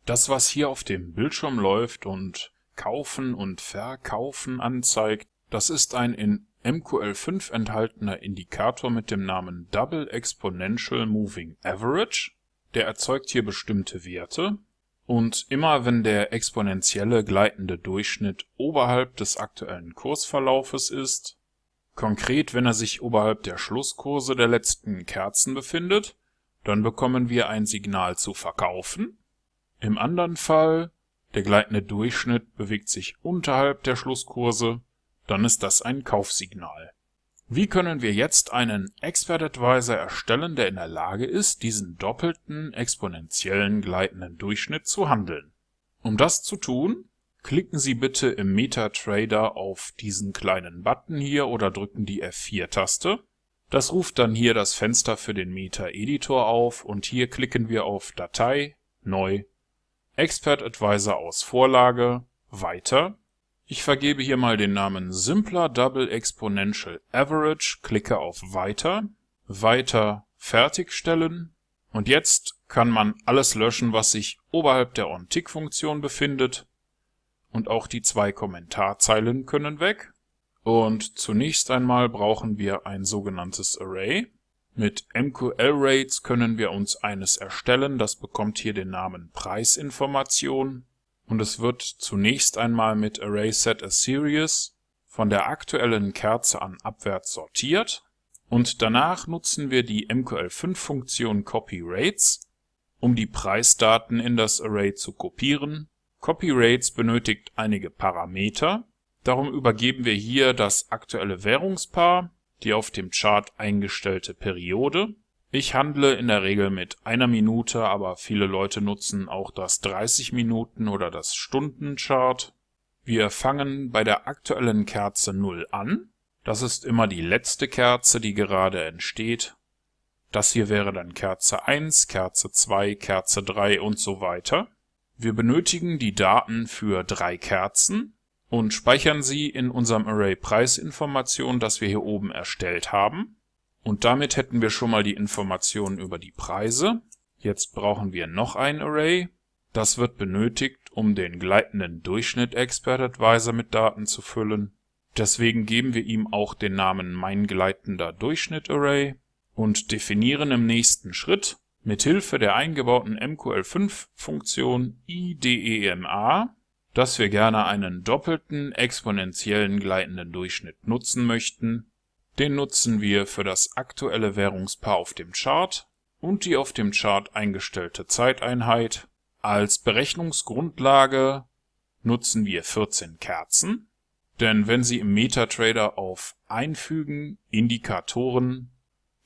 Das, was hier auf dem Bildschirm läuft und Kaufen und Verkaufen anzeigt, das ist ein in MQL5 enthaltener Indikator mit dem Namen Double Exponential Moving Average. Der erzeugt hier bestimmte Werte und immer wenn der exponentielle gleitende Durchschnitt oberhalb des aktuellen Kursverlaufes ist, konkret wenn er sich oberhalb der Schlusskurse der letzten Kerzen befindet, dann bekommen wir ein Signal zu verkaufen. Im anderen Fall, der gleitende Durchschnitt bewegt sich unterhalb der Schlusskurse, dann ist das ein Kaufsignal. Wie können wir jetzt einen Expert Advisor erstellen, der in der Lage ist, diesen doppelten exponentiellen gleitenden Durchschnitt zu handeln? Um das zu tun, klicken Sie bitte im MetaTrader auf diesen kleinen Button hier oder drücken die F4-Taste. Das ruft dann hier das Fenster für den Meta-Editor auf und hier klicken wir auf Datei, Neu, Expert Advisor aus Vorlage, Weiter. Ich vergebe hier mal den Namen Simpler Double Exponential Average, klicke auf Weiter, Weiter fertigstellen und jetzt kann man alles löschen, was sich oberhalb der OnTick-Funktion befindet und auch die 2 Kommentarzeilen können weg. Und zunächst einmal brauchen wir ein sogenanntes Array. Mit MQL-Rates können wir uns eines erstellen, das bekommt hier den Namen Preisinformation. Und es wird zunächst einmal mit ArraySetASeries von der aktuellen Kerze an abwärts sortiert und danach nutzen wir die MQL5-Funktion CopyRates, um die Preisdaten in das Array zu kopieren. CopyRates benötigt einige Parameter, darum übergeben wir hier das aktuelle Währungspaar, die auf dem Chart eingestellte Periode. Ich handle in der Regel mit 1 Minute, aber viele Leute nutzen auch das 30 Minuten oder das Stundenchart. Wir fangen bei der aktuellen Kerze 0 an. Das ist immer die letzte Kerze, die gerade entsteht. Das hier wäre dann Kerze 1, Kerze 2, Kerze 3 und so weiter. Wir benötigen die Daten für 3 Kerzen und speichern sie in unserem Array Preisinformation, das wir hier oben erstellt haben. Und damit hätten wir schon mal die Informationen über die Preise. Jetzt brauchen wir noch ein Array. Das wird benötigt, um den gleitenden Durchschnitt Expert Advisor mit Daten zu füllen. Deswegen geben wir ihm auch den Namen Mein gleitender Durchschnitt Array und definieren im nächsten Schritt mithilfe der eingebauten MQL5-Funktion IDEMA, dass wir gerne einen doppelten exponentiellen gleitenden Durchschnitt nutzen möchten. Den nutzen wir für das aktuelle Währungspaar auf dem Chart und die auf dem Chart eingestellte Zeiteinheit. Als Berechnungsgrundlage nutzen wir 14 Kerzen, denn wenn Sie im MetaTrader auf Einfügen, Indikatoren,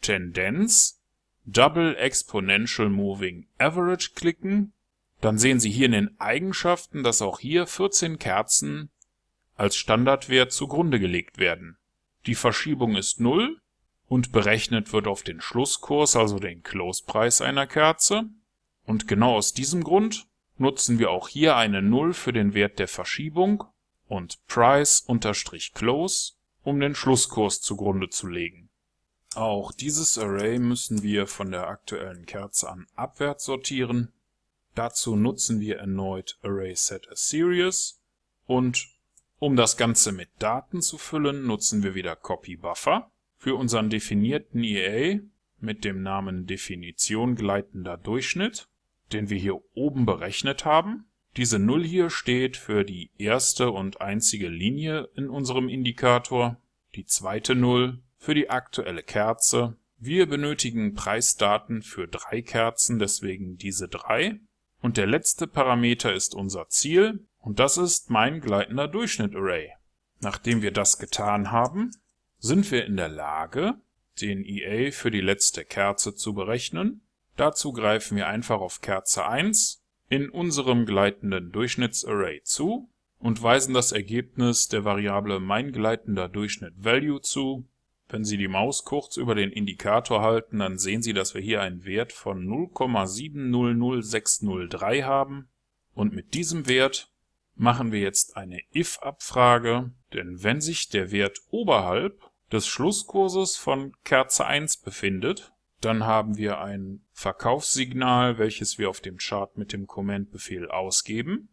Tendenz, Double Exponential Moving Average klicken, dann sehen Sie hier in den Eigenschaften, dass auch hier 14 Kerzen als Standardwert zugrunde gelegt werden. Die Verschiebung ist 0 und berechnet wird auf den Schlusskurs, also den Close-Preis einer Kerze. Und genau aus diesem Grund nutzen wir auch hier eine 0 für den Wert der Verschiebung und Price_Close, um den Schlusskurs zugrunde zu legen. Auch dieses Array müssen wir von der aktuellen Kerze an abwärts sortieren. Dazu nutzen wir erneut ArraySetASeries und um das Ganze mit Daten zu füllen, nutzen wir wieder CopyBuffer für unseren definierten EA mit dem Namen Definition gleitender Durchschnitt, den wir hier oben berechnet haben. Diese 0 hier steht für die erste und einzige Linie in unserem Indikator, die zweite 0 für die aktuelle Kerze. Wir benötigen Preisdaten für 3 Kerzen, deswegen diese 3. Und der letzte Parameter ist unser Ziel. Und das ist mein gleitender Durchschnitt Array. Nachdem wir das getan haben, sind wir in der Lage, den EA für die letzte Kerze zu berechnen. Dazu greifen wir einfach auf Kerze 1 in unserem gleitenden Durchschnittsarray zu und weisen das Ergebnis der Variable mein gleitender Durchschnitt Value zu. Wenn Sie die Maus kurz über den Indikator halten, dann sehen Sie, dass wir hier einen Wert von 0,700603 haben. Und mit diesem Wert machen wir jetzt eine if-Abfrage, denn wenn sich der Wert oberhalb des Schlusskurses von Kerze 1 befindet, Dann haben wir ein Verkaufssignal, welches wir auf dem Chart mit dem Command-Befehl ausgeben.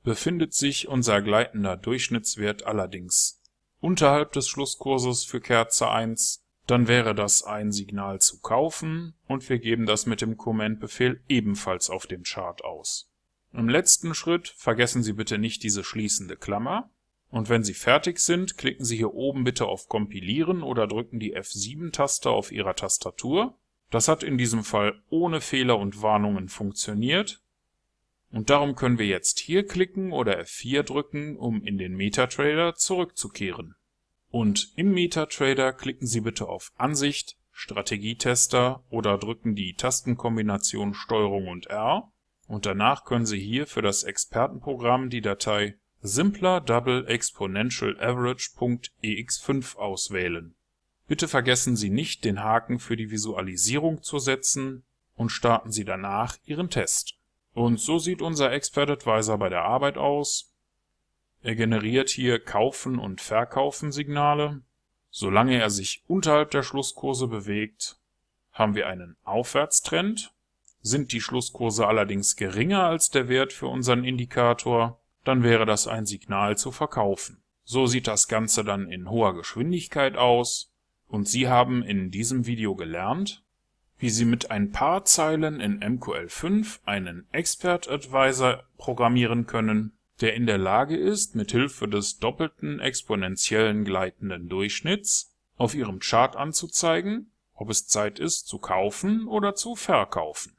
Befindet sich unser gleitender Durchschnittswert allerdings unterhalb des Schlusskurses für Kerze 1, dann wäre das ein Signal zu kaufen und wir geben das mit dem Command-Befehl ebenfalls auf dem Chart aus. Im letzten Schritt vergessen Sie bitte nicht diese schließende Klammer und wenn Sie fertig sind, klicken Sie hier oben bitte auf Kompilieren oder drücken die F7-Taste auf Ihrer Tastatur. Das hat in diesem Fall ohne Fehler und Warnungen funktioniert. Und darum können wir jetzt hier klicken oder F4 drücken, um in den MetaTrader zurückzukehren. Und im MetaTrader klicken Sie bitte auf Ansicht, Strategietester oder drücken die Tastenkombination STRG und R. Und danach können Sie hier für das Expertenprogramm die Datei Simpler Double Exponential Average.ex5 auswählen. Bitte vergessen Sie nicht, den Haken für die Visualisierung zu setzen und starten Sie danach Ihren Test. Und so sieht unser Expert Advisor bei der Arbeit aus. Er generiert hier Kaufen und Verkaufen Signale. Solange er sich unterhalb der Schlusskurse bewegt, haben wir einen Aufwärtstrend. Sind die Schlusskurse allerdings geringer als der Wert für unseren Indikator, dann wäre das ein Signal zu verkaufen. So sieht das Ganze dann in hoher Geschwindigkeit aus und Sie haben in diesem Video gelernt, wie Sie mit ein paar Zeilen in MQL5 einen Expert Advisor programmieren können, der in der Lage ist, mit Hilfe des doppelten exponentiellen gleitenden Durchschnitts auf Ihrem Chart anzuzeigen, ob es Zeit ist zu kaufen oder zu verkaufen.